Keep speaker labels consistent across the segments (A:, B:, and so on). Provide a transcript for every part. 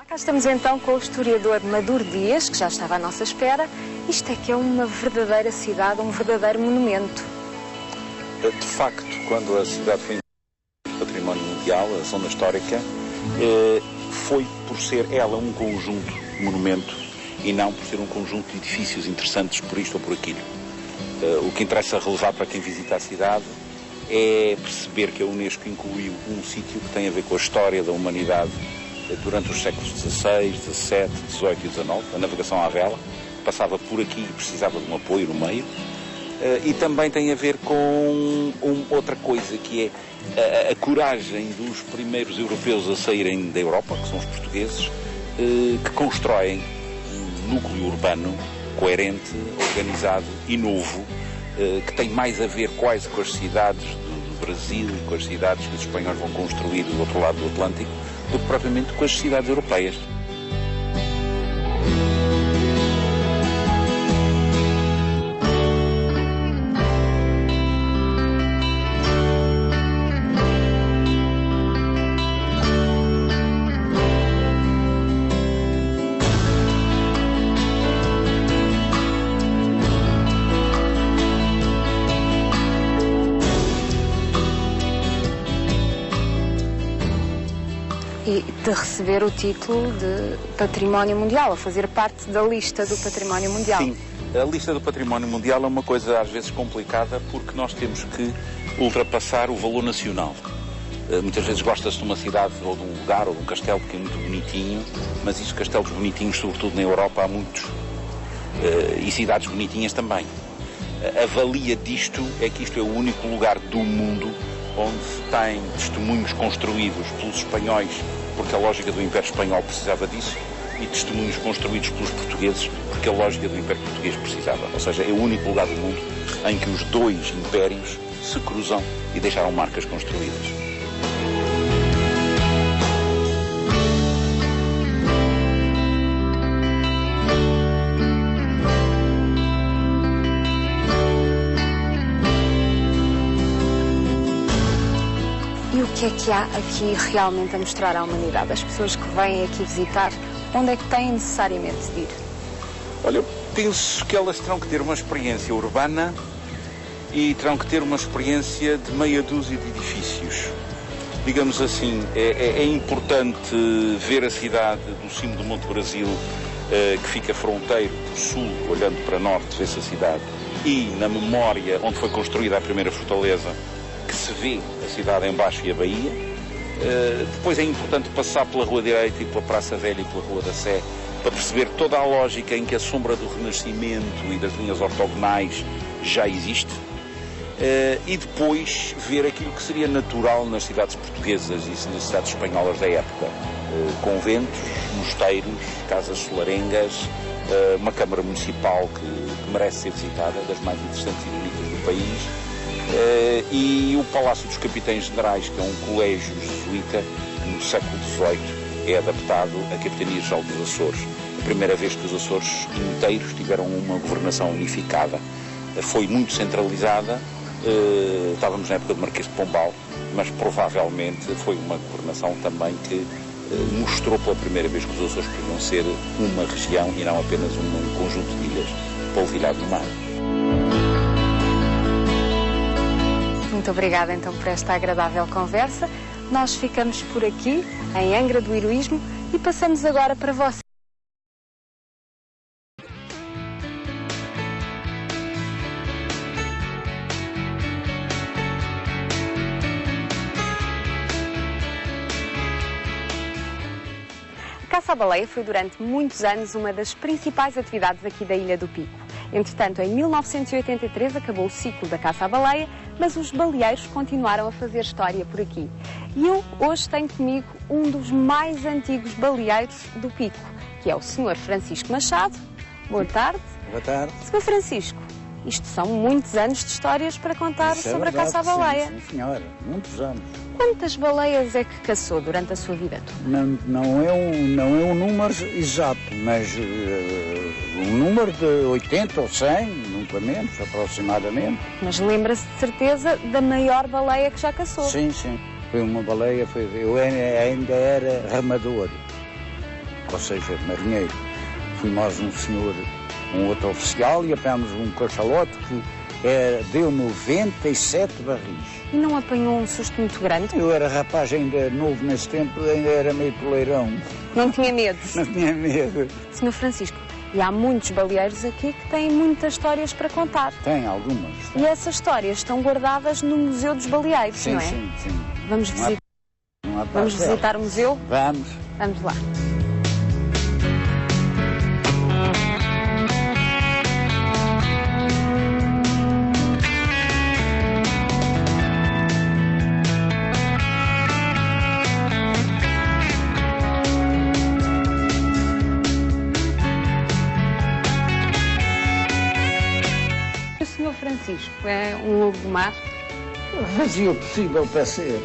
A: Cá estamos então com o historiador Maduro Dias, que já estava à nossa espera. Isto é que é uma verdadeira cidade, um verdadeiro monumento.
B: De facto, quando a cidade foi património mundial, a zona histórica, foi por ser ela um conjunto de monumento e não por ser um conjunto de edifícios interessantes por isto ou por aquilo. O que interessa relevar para quem visita a cidade é perceber que a Unesco incluiu um sítio que tem a ver com a história da humanidade durante os séculos XVI, XVII, XVIII e XIX. A navegação à vela passava por aqui e precisava de um apoio no meio. E também tem a ver com outra coisa, que é a coragem dos primeiros europeus a saírem da Europa, que são os portugueses, que constroem um núcleo urbano coerente, organizado e novo, que tem mais a ver quase com as cidades do Brasil, com as cidades que os espanhóis vão construir do outro lado do Atlântico, do que propriamente com as cidades europeias.
A: E de receber o título de Património Mundial, a fazer parte da lista do Património Mundial.
B: Sim, a lista do Património Mundial é uma coisa às vezes complicada porque nós temos que ultrapassar o valor nacional. Muitas vezes gosta-se de uma cidade ou de um lugar ou de um castelo que é muito bonitinho, mas esses castelos bonitinhos, sobretudo na Europa, há muitos. E cidades bonitinhas também. A valia disto é que isto é o único lugar do mundo onde se tem testemunhos construídos pelos espanhóis, porque a lógica do Império Espanhol precisava disso, e testemunhos construídos pelos portugueses, porque a lógica do Império Português precisava. Ou seja, é o único lugar do mundo em que os dois impérios se cruzam e deixaram marcas construídas.
A: E o que é que há aqui realmente a mostrar à humanidade? As pessoas que vêm aqui visitar, onde é que têm necessariamente de ir?
B: Olha, eu penso que elas terão que ter uma experiência urbana e terão que ter uma experiência de meia dúzia de edifícios. Digamos assim, é importante ver a cidade do cimo do Monte Brasil, que fica fronteiro do sul, olhando para norte, vê-se a cidade, e na memória onde foi construída a primeira fortaleza, que se vê a cidade em baixo e a Baía. Depois é importante passar pela Rua Direita e pela Praça Velha e pela Rua da Sé para perceber toda a lógica em que a sombra do Renascimento e das linhas ortogonais já existe. E depois ver aquilo que seria natural nas cidades portuguesas e nas cidades espanholas da época. Conventos, mosteiros, casas solarengas, uma Câmara Municipal que merece ser visitada, das mais interessantes e bonitas do país. E o Palácio dos Capitães Generais, que é um colégio jesuíta, no século XVIII, é adaptado à Capitania-Geral dos Açores. A primeira vez que os Açores inteiros tiveram uma governação unificada. Foi muito centralizada, estávamos na época do Marquês de Pombal, mas provavelmente foi uma governação também que mostrou pela primeira vez que os Açores podiam ser uma região e não apenas um conjunto de ilhas polvilhado no mar.
A: Muito obrigada então por esta agradável conversa. Nós ficamos por aqui, em Angra do Heroísmo, e passamos agora para você. A caça à baleia foi durante muitos anos uma das principais atividades aqui da Ilha do Pico. Entretanto, em 1983 acabou o ciclo da caça à baleia, mas os baleeiros continuaram a fazer história por aqui. E eu hoje tenho comigo um dos mais antigos baleeiros do Pico, que é o Sr. Francisco Machado. Boa tarde.
C: Boa tarde.
A: Sr. Francisco, isto são muitos anos de histórias para contar sobre a caça à baleia.
C: Sim, senhora, muitos anos.
A: Quantas baleias é que caçou durante a sua vida toda?
C: Não é um número exato, mas um número de 80 ou 100, nunca menos, aproximadamente.
A: Mas lembra-se de certeza da maior baleia que já caçou?
C: Sim, sim. Foi uma baleia, eu ainda era ramador. ou seja, marinheiro. Fui mais um senhor, um outro oficial, e apanhámos um cachalote que deu 97 barris.
A: E não apanhou um susto muito grande?
C: Eu era rapaz ainda novo nesse tempo, ainda era meio toleirão.
A: Não tinha medo?
C: Não tinha medo.
A: Senhor Francisco, e há muitos baleeiros aqui que têm muitas histórias para contar.
C: Tem algumas.
A: E essas histórias estão guardadas no Museu dos Baleeiros,
C: Sim,
A: não é?
C: sim, sim.
A: Vamos visitar o museu?
C: Vamos.
A: Vamos lá. O Senhor Francisco é um lobo do mar?
C: Fazia o possível para ser.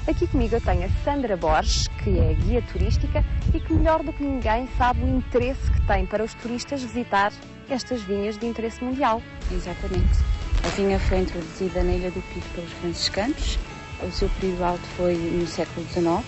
A: Aqui comigo eu tenho a Sandra Borges, que é guia turística e que melhor do que ninguém sabe o interesse que tem para os turistas visitar estas vinhas de interesse mundial.
D: Exatamente. A vinha foi introduzida na Ilha do Pico pelos franciscanos. O seu período alto foi no século XIX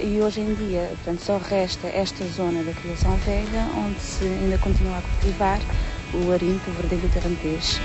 D: e hoje em dia, portanto, só resta esta zona da Criação Velha, onde se ainda continua a cultivar o arinto, o verdelho tarantês.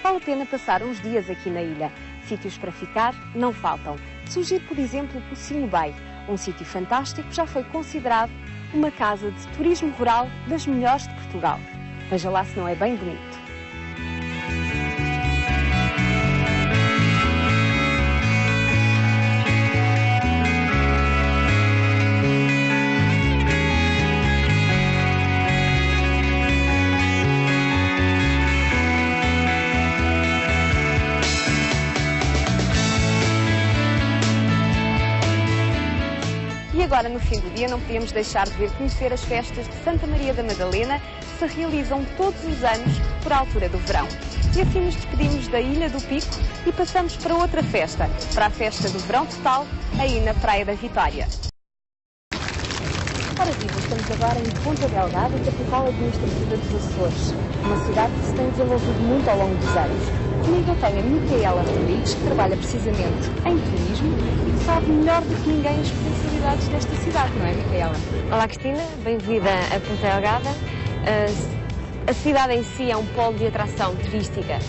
A: Vale a pena passar uns dias aqui na ilha. Sítios para ficar não faltam. Sugiro, por exemplo, o Pocinho Bay, um sítio fantástico que já foi considerado uma casa de turismo rural das melhores de Portugal. Veja lá se não é bem bonito. E agora, no fim do dia, não podíamos deixar de vir conhecer as festas de Santa Maria da Madalena, que se realizam todos os anos por altura do verão. E assim nos despedimos da Ilha do Pico e passamos para outra festa, para a festa do verão total, aí na Praia da Vitória. Ora viva, estamos agora em Ponta Delgada, capital administrativa dos Açores, uma cidade que se tem desenvolvido muito ao longo dos anos. Comigo eu tenho a Micaela Rodrigues, que trabalha precisamente em turismo e que sabe melhor do que ninguém as potencialidades desta cidade, não é, Micaela?
E: Olá, Cristina, bem-vinda a Ponta Delgada. A cidade em si é um polo de atração turística,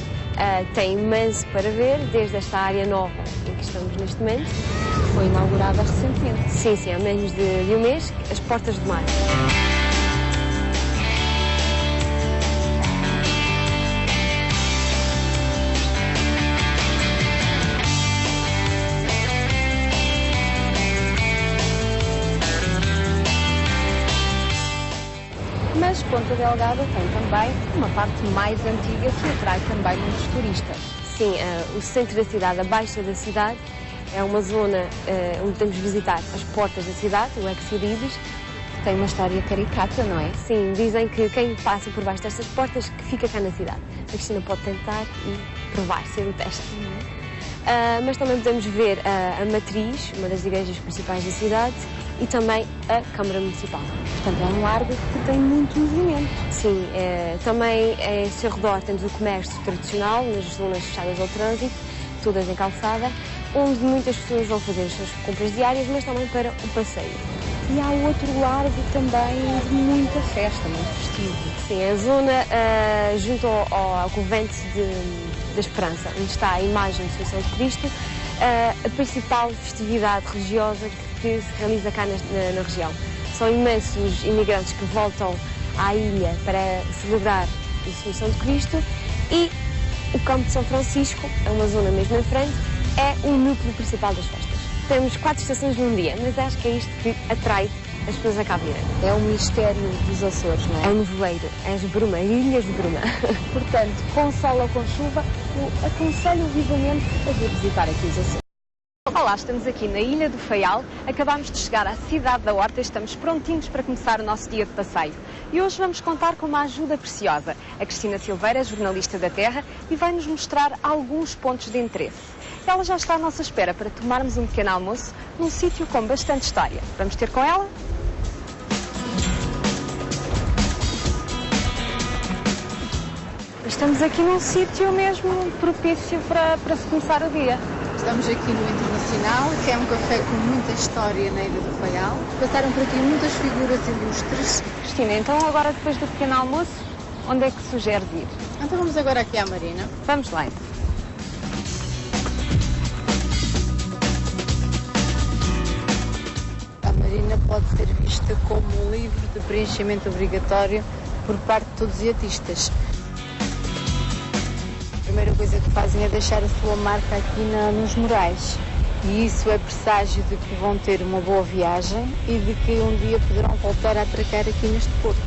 E: tem imenso para ver, desde esta área nova em que estamos neste momento.
A: Foi inaugurada recentemente.
E: Sim, há menos de um mês, as Portas do Mar.
A: Mas Ponta Delgada tem também uma parte mais antiga que atrai também muitos turistas.
E: Sim, o centro da cidade, a baixa da cidade, é uma zona onde temos de visitar as portas da cidade, o Exilibris.
A: Tem uma história caricata, não é?
E: Sim, dizem que quem passa por baixo destas portas que fica cá na cidade. A Cristina pode tentar e provar, ser o teste. Mas também podemos ver a Matriz, uma das igrejas principais da cidade, e também a Câmara Municipal.
A: Portanto, é um largo que tem muito movimento.
E: Sim, também em seu redor temos o comércio tradicional, nas zonas fechadas ao trânsito, todas em calçada, onde muitas pessoas vão fazer as suas compras diárias, mas também para o passeio.
D: e há outro largo também de muita festa, muito festivo.
E: Sim, a zona junto ao convento da Esperança, onde está a imagem de Assunção de Cristo, a principal festividade religiosa que se realiza cá na região. São imensos imigrantes que voltam à ilha para celebrar a Assunção de Cristo e o Campo de São Francisco, é uma zona mesmo em frente, é o núcleo principal das festas. Temos 4 estações num dia, mas acho que é isto que atrai as pessoas a cá virem.
D: É o mistério dos Açores, não é?
E: É o nevoeiro, é as Bruma, ilhas de Bruma.
D: Portanto, com sol ou com chuva, eu aconselho vivamente a vir visitar aqui os Açores.
A: Olá, estamos aqui na Ilha do Faial, acabamos de chegar à cidade da Horta e estamos prontinhos para começar o nosso dia de passeio. E hoje vamos contar com uma ajuda preciosa. A Cristina Silveira é jornalista da Terra e vai-nos mostrar alguns pontos de interesse. Ela já está à nossa espera para tomarmos um pequeno almoço num sítio com bastante história. Vamos ter com ela? Estamos aqui num sítio mesmo propício para se começar o dia.
F: Estamos aqui no Internacional, que é um café com muita história na Ilha do Faial. Passaram por aqui muitas figuras ilustres.
A: Cristina, então agora depois do pequeno almoço, onde é que sugere de ir?
F: Então vamos agora aqui à Marina.
A: Vamos lá então.
F: A Marina pode ser vista como um livro de preenchimento obrigatório por parte de todos os iatistas. A primeira coisa que fazem é deixar a sua marca aqui nos murais. E isso é presságio de que vão ter uma boa viagem e de que um dia poderão voltar a atracar aqui neste porto.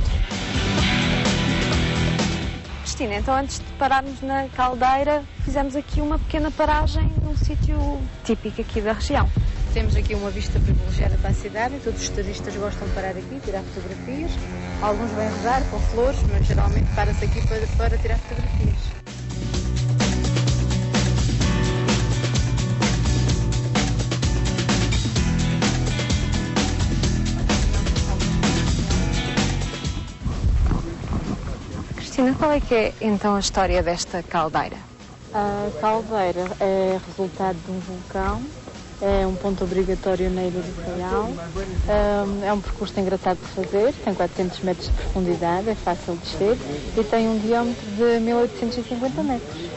A: Cristina, então antes de pararmos na Caldeira, fizemos aqui uma pequena paragem num sítio típico aqui da região.
F: Temos aqui uma vista privilegiada para a cidade e todos os turistas gostam de parar aqui, tirar fotografias. Alguns vêm rodar com flores, mas geralmente para-se aqui para tirar fotografias.
A: Cristina, qual é que é então a história desta caldeira?
F: A caldeira é resultado de um vulcão, é um ponto obrigatório na Ilha do Faial, é um percurso engraçado de fazer, tem 400 metros de profundidade, é fácil de descer e tem um diâmetro de 1850 metros.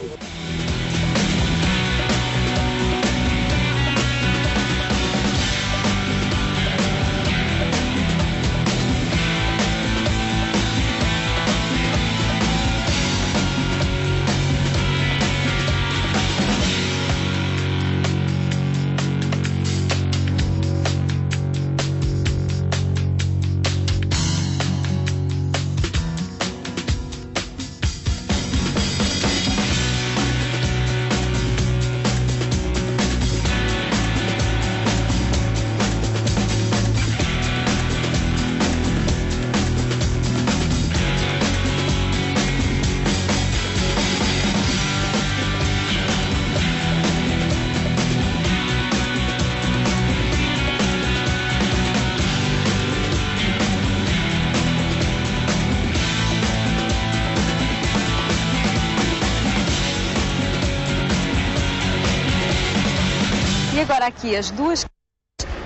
A: E agora aqui as duas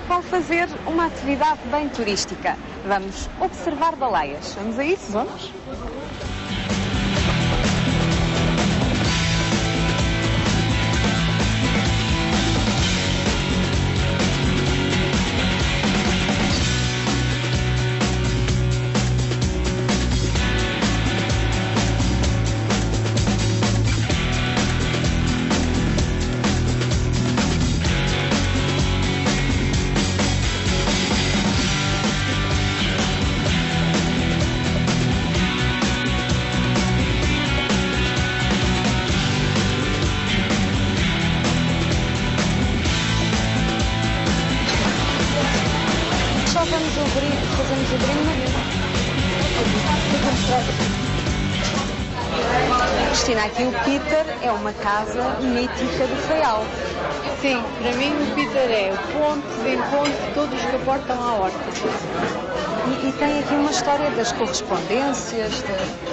A: vão fazer uma atividade bem turística. Vamos observar baleias. Vamos a isso?
F: Vamos?
A: Fazemos o brinde. Cristina, aqui o Peter é uma casa mítica do Faial.
F: Sim, para mim o Peter é o ponto de encontro de todos que aportam à horta.
A: E tem aqui uma história das correspondências.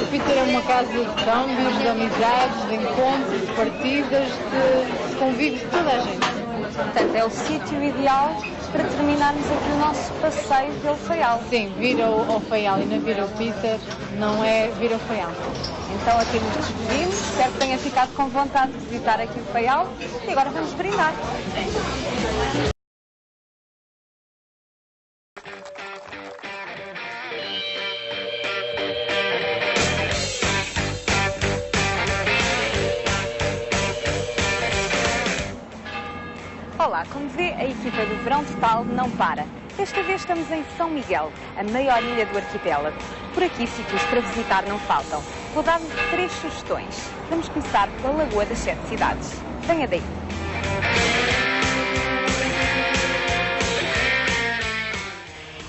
F: O Peter é uma casa de câmbios, de amizades, de encontros, de partidas, de convívio de toda a gente.
A: Portanto, é o sítio ideal para terminarmos aqui o nosso passeio pelo Faial.
F: Sim, vir ao Faial e não vir ao Peter não é vir ao Faial.
A: Então aqui nos despedimos, espero que tenha ficado com vontade de visitar aqui o Faial e agora vamos brindar. Olá, como vê, a equipa do Verão Total não para. Desta vez estamos em São Miguel, a maior ilha do arquipélago. Por aqui sítios para visitar não faltam. Vou dar-lhe 3 sugestões. Vamos começar pela Lagoa das 7 Cidades. Venha daí.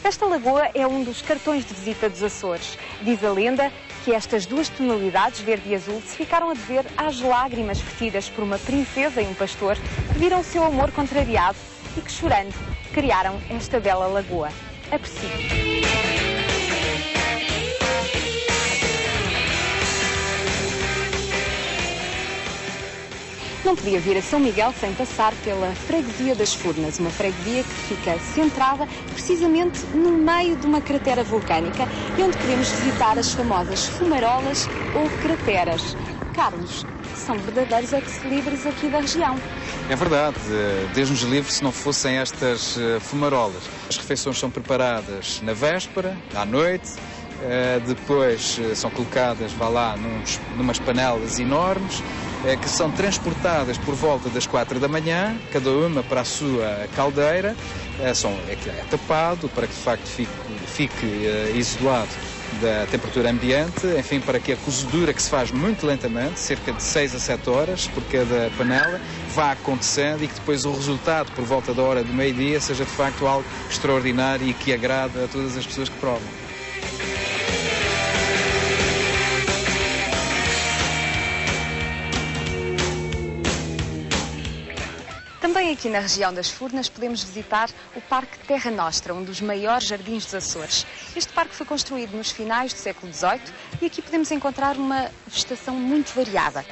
A: Esta lagoa é um dos cartões de visita dos Açores. Diz a lenda que estas 2 tonalidades, verde e azul, se ficaram a dever às lágrimas vertidas por uma princesa e um pastor que viram o seu amor contrariado e que, chorando, criaram esta bela lagoa. Aprecie. Não podia vir a São Miguel sem passar pela Freguesia das Furnas, uma freguesia que fica centrada precisamente no meio de uma cratera vulcânica e onde podemos visitar as famosas fumarolas ou crateras. Carlos, são verdadeiros ex-libris aqui da região.
G: É verdade, Deus nos livre se não fossem estas fumarolas. As refeições são preparadas na véspera, à noite, depois são colocadas, numas panelas enormes, que são transportadas por volta das 4 da manhã, cada uma para a sua caldeira, é tapado para que de facto fique isolado da temperatura ambiente, enfim, para que a cozedura, que se faz muito lentamente, cerca de 6 a 7 horas por cada panela, vá acontecendo e que depois o resultado, por volta da hora do meio-dia, seja de facto algo extraordinário e que agrada a todas as pessoas que provam.
A: Também aqui na região das Furnas podemos visitar o Parque Terra Nostra, um dos maiores jardins dos Açores. Este parque foi construído nos finais do século XVIII e aqui podemos encontrar uma vegetação muito variada.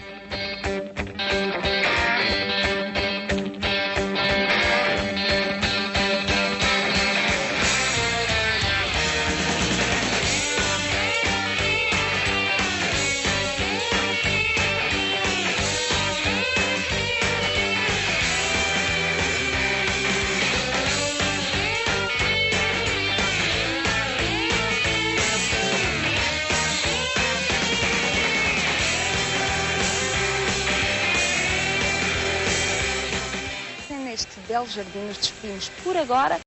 A: Neste belo jardim nos despedimos por agora.